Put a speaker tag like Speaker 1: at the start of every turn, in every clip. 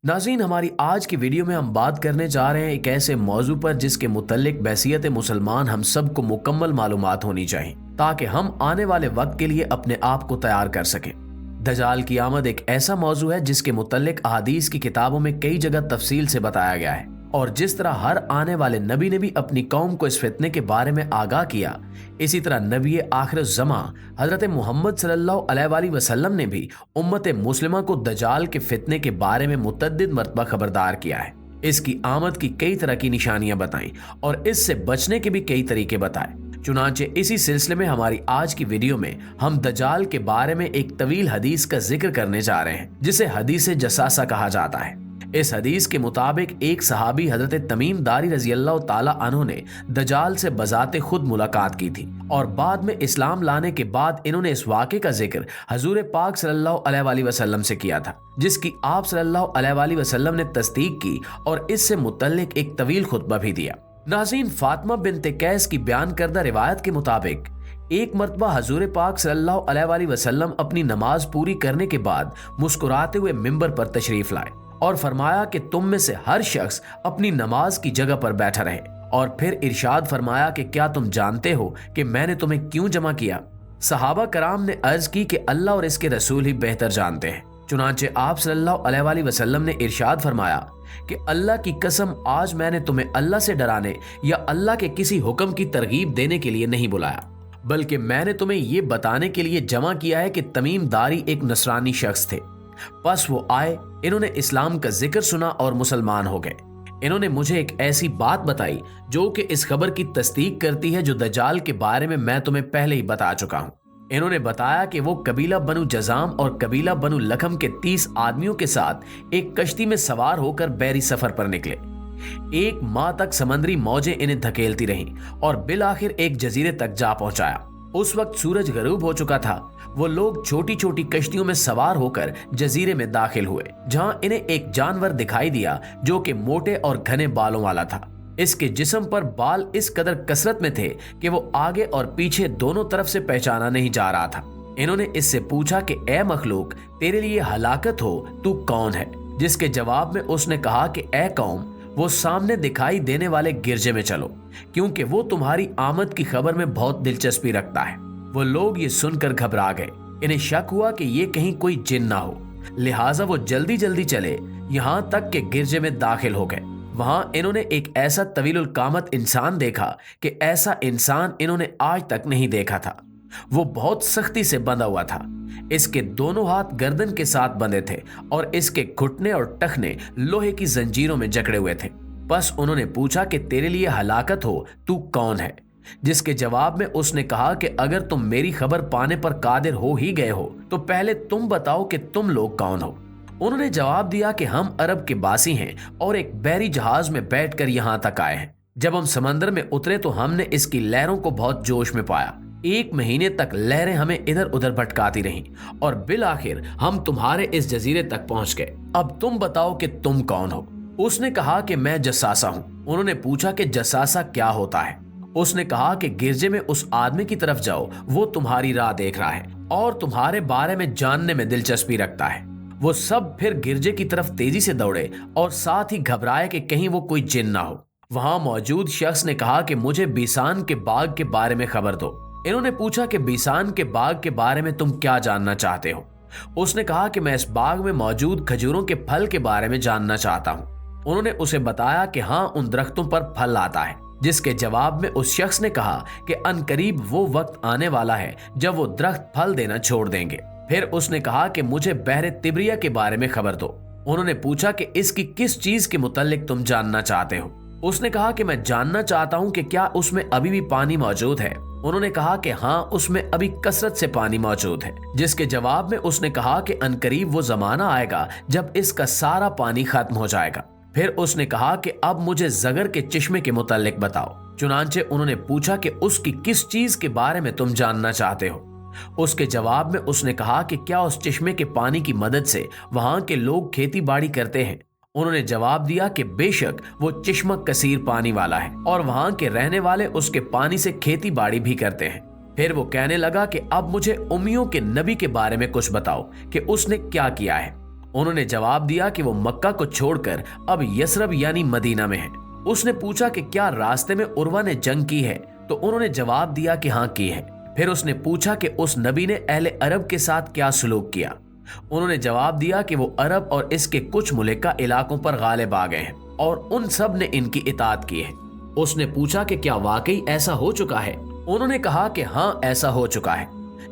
Speaker 1: नाज़रीन, हमारी आज की वीडियो में हम बात करने जा रहे हैं एक ऐसे मौजू पर जिसके मुतल्लिक बैसियत मुसलमान हम सबको मुकम्मल मालूमात होनी चाहिए ताकि हम आने वाले वक्त के लिए अपने आप को तैयार कर सकें। दजाल की आमद एक ऐसा मौजू है जिसके मुतल्लिक अहादीस की किताबों में कई जगह तफसील से बताया गया है, और जिस तरह हर आने वाले नबी ने भी अपनी कौम को इस फितने के बारे में आगाह किया, इसी तरह नबी आखिर ज़मा हजरत मोहम्मद सल्लल्लाहु अलैहि वसल्लम ने भी उम्मत मुस्लिमा को दजाल के फितने के बारे में मुतअद्दिद मरतबा खबरदार किया है। इसकी आमद की कई तरह की निशानियां बताई और इससे बचने के भी कई तरीके बताए। चुनांचे इसी सिलसिले में हमारी आज की वीडियो में हम दजाल के बारे में एक तवील हदीस का जिक्र करने जा रहे हैं जिसे हदीस जसासा कहा जाता है। इस हदीस के मुताबिक एक सहाबी हजरत तमीम दारी रजी अल्लाह ताला अन्हु ने दजाल से बजाते खुद मुलाकात की थी और बाद में इस्लाम लाने के बाद इन्होंने इस वाक़े का जिक्र हजूर पाक सल्लल्लाहु अलैहि वसल्लम से किया था, जिसकी आप सल्लल्लाहु अलैहि वसल्लम ने तस्दीक की और इससे मुतल्लिक एक तवील खुतबा भी दिया। नाज़रीन, फातिमा बिन्ते कैस की बयान करदा रिवायत के मुताबिक एक मरतबा हजूर पाक सल्लल्लाहु अलैहि वसल्लम अपनी नमाज पूरी करने के बाद मुस्कुराते हुए मिंबर पर तशरीफ लाए और फरमाया कि तुम में से हर शख्स अपनी नमाज की जगह पर बैठा रहे, और फिर इरशाद फरमाया कि क्या तुम जानते हो कि मैंने तुम्हें क्यों जमा किया। सहाबा कराम ने अर्ज की कि अल्लाह और इसके रसूल ही बेहतर जानते हैं। चुनांचे आप सल्लल्लाहु अलैहि वसल्लम ने इरशाद फरमाया कि अल्लाह की कसम, आज मैंने तुम्हें अल्लाह से डराने या अल्लाह के किसी हुक्म की तरगीब देने के लिए नहीं बुलाया, बल्कि मैंने तुम्हें ये बताने के लिए जमा किया है कि तमीम दारी एक नसरानी शख्स थे। बस वो आए, इन्होंने इस्लाम का जिक्र सुना और मुसलमान हो गए। इन्होंने मुझे एक ऐसी बात बताई जो कि इस खबर की तस्दीक करती है जो दज्जाल के बारे में मैं तुम्हें पहले ही बता चुका हूँ। इन्होंने बताया कि वो कबीला बनु जजाम और कबीला बनु लखम के 30 आदमियों के साथ एक कश्ती में सवार होकर बैरी सफर पर निकले। एक माह तक समंदरी मौजें इन्हें धकेलती रहीं और बिल आखिर एक जजीरे तक जा पहुंचाया। उस वक्त सूरज गरूब हो चुका था। वो लोग छोटी छोटी कश्तियों में सवार होकर जजीरे में दाखिल हुए, जहां इन्हें एक जानवर दिखाई दिया जो कि मोटे और घने बालों वाला था। इसके जिस्म पर बाल इस कदर कसरत में थे कि वो आगे और पीछे दोनों तरफ से पहचाना नहीं जा रहा था। इन्होंने इससे पूछा कि ए मखलूक, तेरे लिए हलाकत हो, तू कौन है? जिसके जवाब में उसने कहा कि ए कौम, वो सामने दिखाई देने वाले गिरजे में चलो, क्योंकि वो तुम्हारी आमद की खबर में बहुत दिलचस्पी रखता है। वो लोग ये सुनकर घबरा गए। इन्हें शक हुआ कि ये कहीं कोई जिन ना हो, लिहाजा वो जल्दी जल्दी चले, यहाँ तक के गिरजे में दाखिल हो गए। वहां इन्होंने एक ऐसा तवीलुल कामत इंसान देखा कि ऐसा इंसान इन्होंने आज तक नहीं देखा था। वो बहुत सख्ती से बंधा हुआ था। इसके दोनों हाथ गर्दन के साथ बंधे थे और इसके घुटने और टखने लोहे की जंजीरों में जकड़े हुए थे। बस उन्होंने पूछा कि तेरे लिए हलाकत हो, तू कौन है? जिसके जवाब में उसने कहा कि अगर तुम मेरी खबर पाने पर कादिर हो ही गए हो तो पहले तुम बताओ कि तुम लोग कौन हो। उन्होंने जवाब दिया कि हम अरब के बासी हैं और एक बहरी जहाज में बैठकर यहाँ तक आए हैं। जब हम समंदर में उतरे तो हमने इसकी लहरों को बहुत जोश में पाया। 1 महीने तक लहरें हमें इधर उधर भटकाती रहीं और बिल आखिर हम तुम्हारे इस जजीरे तक पहुंच गए। अब तुम बताओ कि तुम कौन हो। उसने कहा कि मैं जसासा हूँ। उन्होंने पूछा कि जसासा क्या होता है। उसने कहा कि गिरजे में उस आदमी की तरफ जाओ, वो तुम्हारी राह देख रहा है और तुम्हारे बारे में जानने में दिलचस्पी रखता है। वो सब फिर गिरजे की तरफ तेजी से दौड़े और साथ ही घबराए कि कहीं वो कोई जिन ना हो। वहां मौजूद शख्स ने कहा कि मुझे बीसान के बाग के बारे में खबर दो। इन्होंने पूछा कि बीसान के बाग के बारे में तुम क्या जानना चाहते हो। उसने कहा कि मैं इस बाग में मौजूद खजूरों के फल के बारे में जानना चाहता हूँ। उन्होंने उसे बताया कि हाँ, उन दरख्तों पर फल आता है। जिसके जवाब में उस शख्स ने कहा कि अनकरीब वो वक्त आने वाला है जब वो दरख्त फल देना छोड़ देंगे। फिर उसने कहा कि मुझे बहरे तिब्रिया के बारे में खबर दो। उन्होंने पूछा कि इसकी किस चीज के मुतल्लिक तुम जानना चाहते हो। उसने कहा कि मैं जानना चाहता हूं कि क्या उसमें अभी भी पानी मौजूद है। उन्होंने कहा कि हाँ, उसमें अभी कसरत से पानी मौजूद है। जिसके जवाब में उसने कहा कि अनकरीब वो जमाना आएगा जब इसका सारा पानी खत्म हो जाएगा। फिर उसने कहा कि अब मुझे जगर के चिश्मे के मुतालिक बताओ। चुनांचे उन्होंने पूछा कि उसकी किस चीज के बारे में तुम जानना चाहते हो। उसके जवाब में उसने कहा कि क्या उस चिश्मे के पानी की मदद से वहां के लोग खेती बाड़ी करते हैं। उन्होंने जवाब दिया कि बेशक वो चिश्मा कसीर पानी वाला है और वहां के रहने वाले उसके पानी से खेती बाड़ी भी करते हैं। फिर वो कहने लगा कि अब मुझे उम्मियों के नबी के बारे में कुछ बताओ कि उसने क्या किया है। उन्होंने जवाब दिया कि वो मक्का को छोड़कर अब यसरब यानी मदीना में है। उसने पूछा कि क्या रास्ते में उर्वा ने जंग की है, तो उन्होंने जवाब दिया कि हाँ की है। फिर उसने पूछा कि उस नबी ने अहले अरब के साथ क्या सलूक किया। उन्होंने जवाब दिया कि वो अरब और इसके कुछ मुल्का इलाकों पर गालिब आ गए हैं और उन सब ने इनकी इताअत की है। उसने पूछा कि क्या वाकई ऐसा हो चुका है। उन्होंने कहा कि हाँ ऐसा हो चुका है।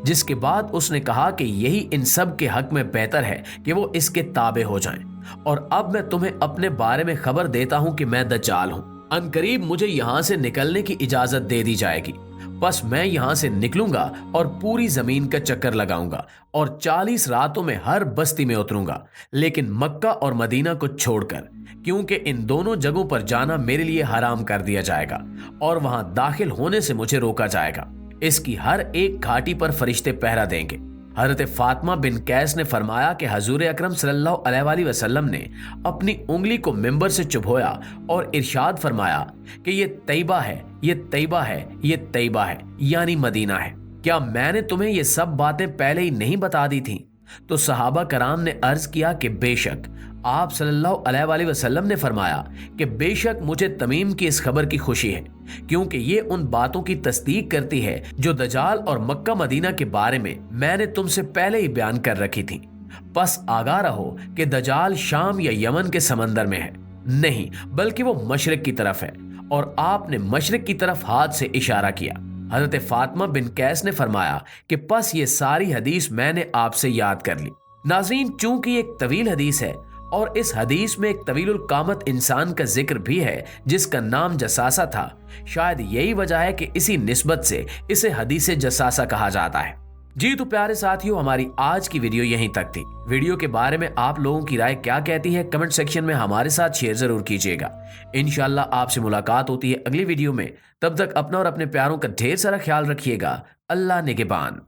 Speaker 1: जिसके बाद उसने कहा कि यही इन सब के हक में बेहतर है कि वो इसके ताबे हो जाएं। और अब मैं तुम्हें अपने बारे में खबर देता हूं कि मैं दज्जाल हूं। अनकरीब मुझे यहां से निकलने की इजाजत दे दी जाएगी। बस मैं यहां से निकलूंगा और पूरी जमीन का चक्कर लगाऊंगा और 40 रातों में हर बस्ती में उतरूंगा, लेकिन मक्का और मदीना को छोड़कर, क्योंकि इन दोनों जगहों पर जाना मेरे लिए हराम कर दिया जाएगा और वहां दाखिल होने से मुझे रोका जाएगा। इसकी हर एक घाटी पर फरिश्ते पहरा देंगे। हजरत फातिमा बिन कैस ने फरमाया कि हजूर अकरम सल्लल्लाहु अलैहि वसल्लम ने अपनी उंगली को मिंबर से चुभोया और इरशाद फरमाया कि ये तैयबा है, ये तैयबा है, ये तैयबा है, यानी मदीना है। क्या मैंने तुम्हें ये सब बातें पहले ही नहीं बता दी थीं? तो सहाबा कराम ने अर्ज किया कि बेशक। आप सल्लल्लाहु अलैहि वसल्लम ने फरमाया कि बेशक मुझे तमीम की इस खबर की खुशी है, क्योंकि ये उन बातों की तस्दीक करती है जो दजाल और मक्का मदीना के बारे में मैंने तुमसे पहले ही बयान कर रखी थी। बस आगाह रहो कि दजाल शाम या यमन के समंदर में है, नहीं बल्कि वो मशरिक की तरफ है। और आपने मशरिक की तरफ हाथ से इशारा किया। हजरत फातिमा बिन कैस ने फरमाया कि बस ये सारी हदीस मैंने आपसे याद कर ली। नाज़रीन, चूंकि एक तवील हदीस है और इस हदीस में एक तवीलुल कामत इंसान का जिक्र भी है जिसका नाम जसासा था, शायद यही वजह है कि इसी निस्बत से इसे हदीस जसासा कहा जाता है। जी तो प्यारे साथियों, हमारी आज की वीडियो यहीं तक थी। वीडियो के बारे में आप लोगों की राय क्या कहती है कमेंट सेक्शन में हमारे साथ शेयर जरूर कीजिएगा। इंशाल्लाह आपसे मुलाकात होती है अगली वीडियो में। तब तक अपना और अपने प्यारों का ढेर सारा ख्याल रखिएगा। अल्लाह निगहबान।